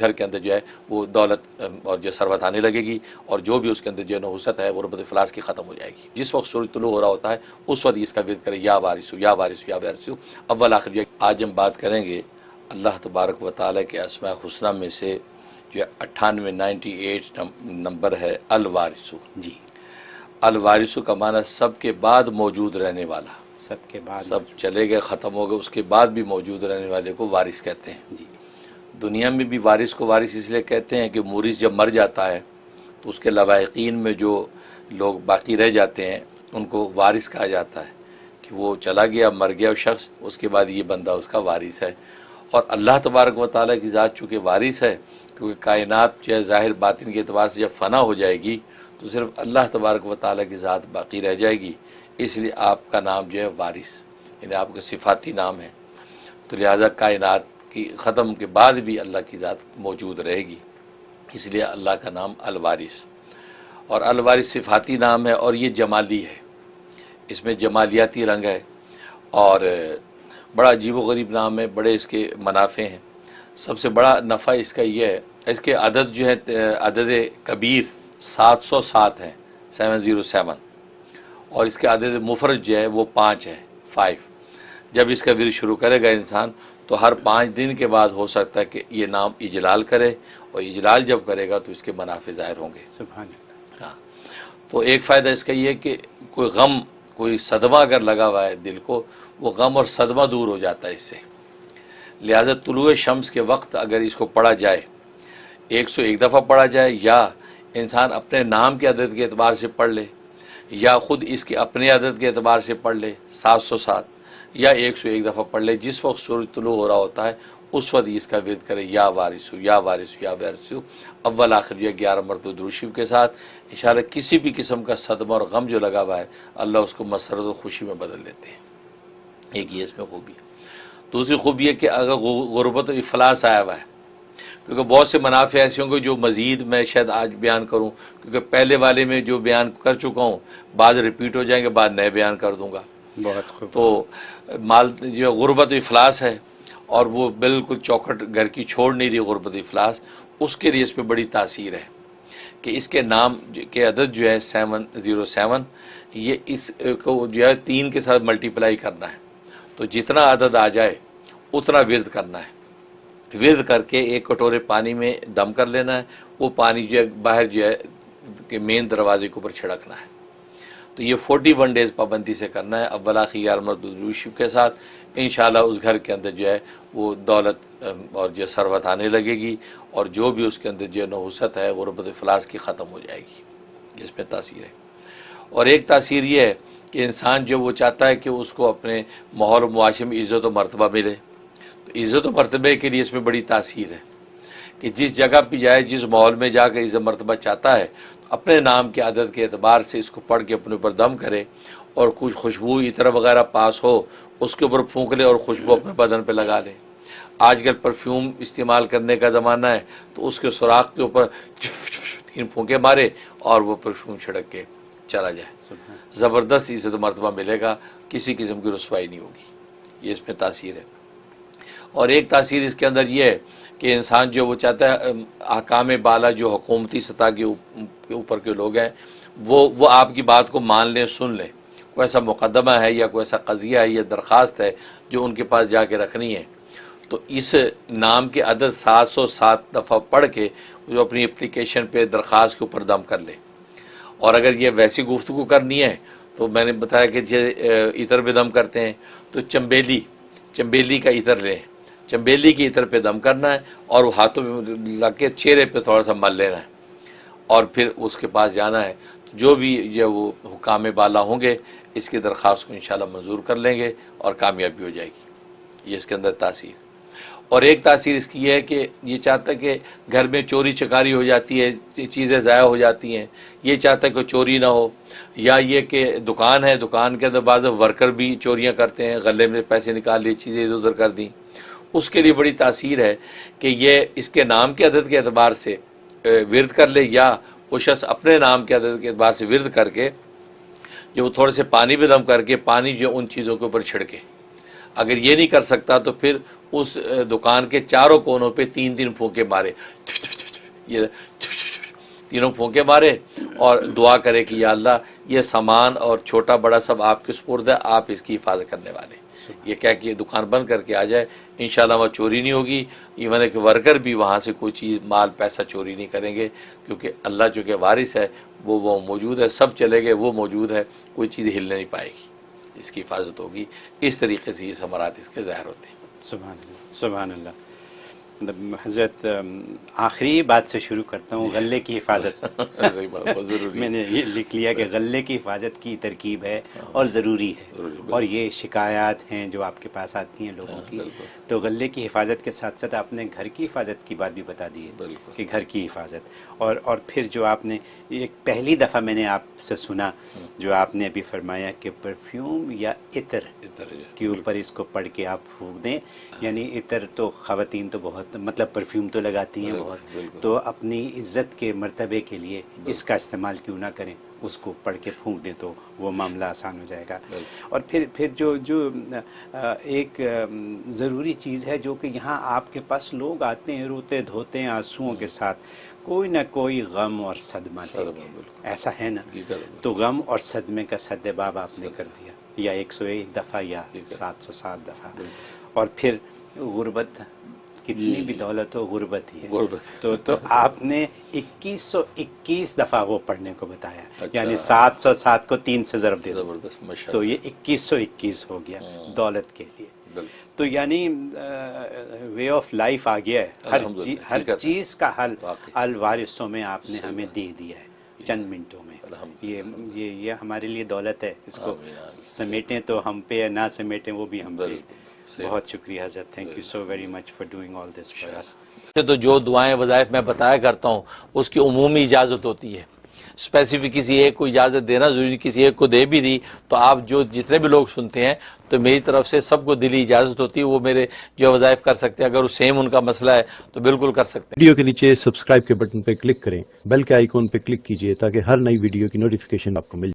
گھر کے اندر جو ہے وہ دولت اور جو ثروت آنے لگے گی، اور جو بھی اس کے اندر جو نحوست ہے غربت افلاس کی ختم ہو جائے گی۔ جس وقت سورج طلوع ہو رہا ہوتا ہے اس وقت اس کا ورد کرے، یا وارثو یا وارثو یا وارثو، اول آخر جو ہے۔ آج ہم بات کریں گے اللہ تبارک و تعالیٰ کے اسماء حسنہ میں سے جو 98 نمبر ہے الوارثو۔ جی، الوارثو کا معنی سب کے بعد موجود رہنے والا، سب کے بعد سب چلے گئے ختم ہو گئے اس کے بعد بھی موجود رہنے والے کو وارث کہتے ہیں۔ جی، دنیا میں بھی وارث کو وارث اس لیے کہتے ہیں کہ مورث جب مر جاتا ہے تو اس کے لواحقین میں جو لوگ باقی رہ جاتے ہیں ان کو وارث کہا جاتا ہے، کہ وہ چلا گیا، مر گیا شخص، اس کے بعد یہ بندہ اس کا وارث ہے۔ اور اللہ تبارک و تعالیٰ کی ذات چونکہ وارث ہے، کیونکہ کائنات جو ہے ظاہر باطن کے اعتبار سے جب فنا ہو جائے گی تو صرف اللہ تبارک و تعالیٰ کی ذات باقی رہ جائے گی، اس لیے آپ کا نام جو ہے وارث، یعنی آپ کا صفاتی نام ہے۔ تو لہذا کائنات کی ختم کے بعد بھی اللہ کی ذات موجود رہے گی، اس لیے اللہ کا نام الوارث۔ اور الوارث صفاتی نام ہے اور یہ جمالی ہے، اس میں جمالیاتی رنگ ہے، اور بڑا عجیب و غریب نام ہے، بڑے اس کے منافع ہیں۔ سب سے بڑا نفع اس کا یہ ہے، اس کے عدد جو ہے عدد کبیر 707 ہے، 707، اور اس کے عدد مفرد جو ہے وہ 5 ہے، 5۔ جب اس کا ورد شروع کرے گا انسان تو ہر 5 دن کے بعد ہو سکتا ہے کہ یہ نام اجلال کرے، اور اجلال جب کرے گا تو اس کے منافع ظاہر ہوں گے۔ سبحان اللہ۔ ہاں، تو ایک فائدہ اس کا یہ ہے کہ کوئی غم، کوئی صدمہ اگر لگا ہوا ہے دل کو، وہ غم اور صدمہ دور ہو جاتا ہے اس سے۔ لہذا طلوع شمس کے وقت اگر اس کو پڑھا جائے، 101 دفعہ پڑھا جائے، یا انسان اپنے نام کے عدد کے اعتبار سے پڑھ لے، یا خود اس کے اپنے عدد کے اعتبار سے پڑھ لے 707، یا 101 دفعہ پڑھ لے، جس وقت سورج طلوع ہو رہا ہوتا ہے اس وقت اس کا ورد کرے، یا وارثو یا وارثو یا وارثو، اول آخر جو ہے 11 مرتبہ درود شریف کے ساتھ۔ انشاءاللہ کسی بھی قسم کا صدمہ اور غم جو لگا ہوا ہے اللہ اس کو مسرت و خوشی میں بدل دیتے ہیں۔ ایک یہ اس میں خوبی ہے۔ دوسری خوبی ہے کہ اگر غربت و افلاس آیا ہوا ہے، کیونکہ بہت سے منافع ایسے ہوں گے جو مزید میں شاید آج بیان کروں، کیونکہ پہلے والے میں جو بیان کر چکا ہوں بعض ریپیٹ ہو جائیں گے، بعد نئے بیان کر دوں گا۔ بہت خوب۔ تو مال جو غربت و افلاس ہے، اور وہ بالکل چوکھٹ گھر کی چھوڑ نہیں رہی غربت و افلاس، اس کے لیے اس پہ بڑی تاثیر ہے کہ اس کے نام کے عدد جو ہے 707، یہ اس کو جو ہے 3 کے ساتھ ملٹیپلائی کرنا ہے، تو جتنا عدد آ جائے اتنا ورد کرنا ہے۔ ورد کر کے ایک کٹورے پانی میں دم کر لینا ہے، وہ پانی جو ہے باہر جو ہے کہ مین دروازے کے اوپر چھڑکنا ہے۔ تو یہ 41 ڈیز پابندی سے کرنا ہے، اول آخر 11 مرتبہ درود شریف کے ساتھ۔ انشاءاللہ اس گھر کے اندر جو ہے وہ دولت اور جو ثروت آنے لگے گی، اور جو بھی اس کے اندر جو نحوست ہے غربت افلاس کی ختم ہو جائے گی۔ اس میں تاثیر ہے۔ اور ایک تاثیر یہ ہے کہ انسان جو وہ چاہتا ہے کہ اس کو اپنے ماحول و معاشرے میں عزت و مرتبہ ملے، تو عزت و مرتبے کے لیے اس میں بڑی تاثیر ہے کہ جس جگہ پہ جائے، جس ماحول میں جا کے عزت مرتبہ چاہتا ہے، اپنے نام کے عدد کے اعتبار سے اس کو پڑھ کے اپنے اوپر دم کرے، اور کچھ خوشبو عطر وغیرہ پاس ہو اس کے اوپر پھونک لے اور خوشبو اپنے بدن پہ لگا لے۔ آج کل پرفیوم استعمال کرنے کا زمانہ ہے، تو اس کے سوراخ کے اوپر 3 پھونکے مارے اور وہ پرفیوم چھڑک کے چلا جائے، زبردست عزت مرتبہ ملے گا، کسی قسم کی رسوائی نہیں ہوگی۔ یہ اس میں تاثیر ہے۔ اور ایک تاثیر اس کے اندر یہ ہے کہ انسان جو وہ چاہتا ہے احکام بالا جو حکومتی سطح کے اوپر کے لوگ ہیں وہ آپ کی بات کو مان لیں، سن لیں۔ کوئی ایسا مقدمہ ہے یا کوئی ایسا قضیہ ہے یا درخواست ہے جو ان کے پاس جا کے رکھنی ہے، تو اس نام کے عدد 707 دفعہ پڑھ کے جو اپنی اپلیکیشن پہ درخواست کے اوپر دم کر لے۔ اور اگر یہ ویسی گفتگو کرنی ہے تو میں نے بتایا کہ عطر پہ دم کرتے ہیں، تو چمبیلی کا عطر لیں، چمبیلی کی عطر پہ دم کرنا ہے، اور وہ ہاتھوں پہ لگ کے چہرے پہ تھوڑا سا مل لینا ہے، اور پھر اس کے پاس جانا ہے۔ جو بھی یہ وہ حکام بالا ہوں گے اس کی درخواست کو انشاءاللہ منظور کر لیں گے اور کامیابی ہو جائے گی۔ یہ اس کے اندر تاثیر۔ اور ایک تاثیر اس کی ہے کہ یہ چاہتا ہے کہ گھر میں چوری چکاری ہو جاتی ہے، چیزیں ضائع ہو جاتی ہیں، یہ چاہتا ہے کہ چوری نہ ہو، یا یہ کہ دکان ہے، دکان کے اندر بعض ورکر بھی چوریاں کرتے ہیں، غلے میں پیسے نکال لیے، چیزیں ادھر ادھر کر دیں، اس کے لیے بڑی تاثیر ہے کہ یہ اس کے نام کے عدد کے اعتبار سے ورد کر لے، یا وہ شخص اپنے نام کے عدد کے اعتبار سے ورد کر کے جو وہ تھوڑے سے پانی پہ دم کر کے پانی جو ان چیزوں کے اوپر چھڑکے۔ اگر یہ نہیں کر سکتا تو پھر اس دکان کے چاروں کونوں پہ 3 پھونکے مارے، یہ 3 پھونکے مارے اور دعا کرے کہ یا اللہ یہ سامان اور چھوٹا بڑا سب آپ کے سپرد ہے، آپ اس کی حفاظت کرنے والے، یہ کہہ کے دکان بند کر کے آ جائے، انشاءاللہ وہاں چوری نہیں ہوگی، ایون کہ ورکر بھی وہاں سے کوئی چیز مال پیسہ چوری نہیں کریں گے، کیونکہ اللہ جو کہ وارث ہے وہ موجود ہے، سب چلے گئے وہ موجود ہے، کوئی چیز ہلنے نہیں پائے گی، اس کی حفاظت ہوگی۔ اس طریقے سے یہ ثمرات اس کے ظاہر ہوتے ہیں۔ سبحان اللہ، سبحان اللہ۔ حضرت آخری بات سے شروع کرتا ہوں، غلے کی حفاظت۔ بہت ضروری میں نے یہ لکھ لیا کہ غلے کی حفاظت کی ترکیب ہے اور ضروری ہے، اور یہ شکایات ہیں جو آپ کے پاس آتی ہیں لوگوں کی، تو غلے کی حفاظت کے ساتھ ساتھ آپ نے گھر کی حفاظت کی بات بھی بتا دی ہے کہ گھر کی حفاظت، اور پھر جو آپ نے ایک پہلی دفعہ میں نے آپ سے سنا جو آپ نے ابھی فرمایا کہ پرفیوم یا عطر کے اوپر اس کو پڑھ کے آپ پھونک دیں، یعنی عطر تو خواتین تو بہت مطلب پرفیوم تو لگاتی ہیں بہت، تو اپنی عزت کے مرتبے کے لیے اس کا استعمال کیوں نہ کریں، اس کو پڑھ کے پھونک دیں تو وہ معاملہ آسان ہو جائے گا۔ اور پھر جو ایک ضروری چیز ہے جو کہ یہاں آپ کے پاس لوگ آتے ہیں روتے دھوتے ہیں آنسوؤں کے ساتھ، کوئی نہ کوئی غم اور صدمہ لے کے، ایسا ہے نا؟ تو غم اور صدمے کا سد باب آپ نے کر دیا، یا 101 دفعہ یا 707 دفعہ، اور پھر غربت، کتنی بھی دولت ہو غربت ہی ہے، تو آپ نے 2121 دفعہ وہ پڑھنے کو بتایا، یعنی 707 کو 3 سے ضرب دے دو تو یہ 2121 ہو گیا دولت کے لیے۔ تو یعنی وے آف لائف آ گیا ہے، ہر چیز کا حل الوارثوں میں آپ نے ہمیں دے دیا ہے چند منٹوں میں۔ یہ ہمارے لیے دولت ہے، اس کو سمیٹیں تو ہم پہ، نہ سمیٹیں وہ بھی ہم پہ۔ بہت شکریہ حضرت، thank you so very much for doing all this for us. تو جو دعائیں وظائف میں بتایا کرتا ہوں اس کی عمومی اجازت ہوتی ہے، اسپیسیفک کسی ایک کو اجازت دینا ضروری، کسی ایک کو دے بھی دی تو آپ جتنے بھی لوگ سنتے ہیں تو میری طرف سے سب کو دلی اجازت ہوتی ہے، وہ میرے جو وظائف کر سکتے ہیں، اگر وہ سیم ان کا مسئلہ ہے تو بالکل کر سکتے ہیں۔ ویڈیو کے نیچے سبسکرائب کے بٹن پہ کلک کریں، بیل کے آئیکن پہ کلک کیجئے تاکہ ہر نئی ویڈیو کی نوٹیفیکیشن آپ کو مل جائے۔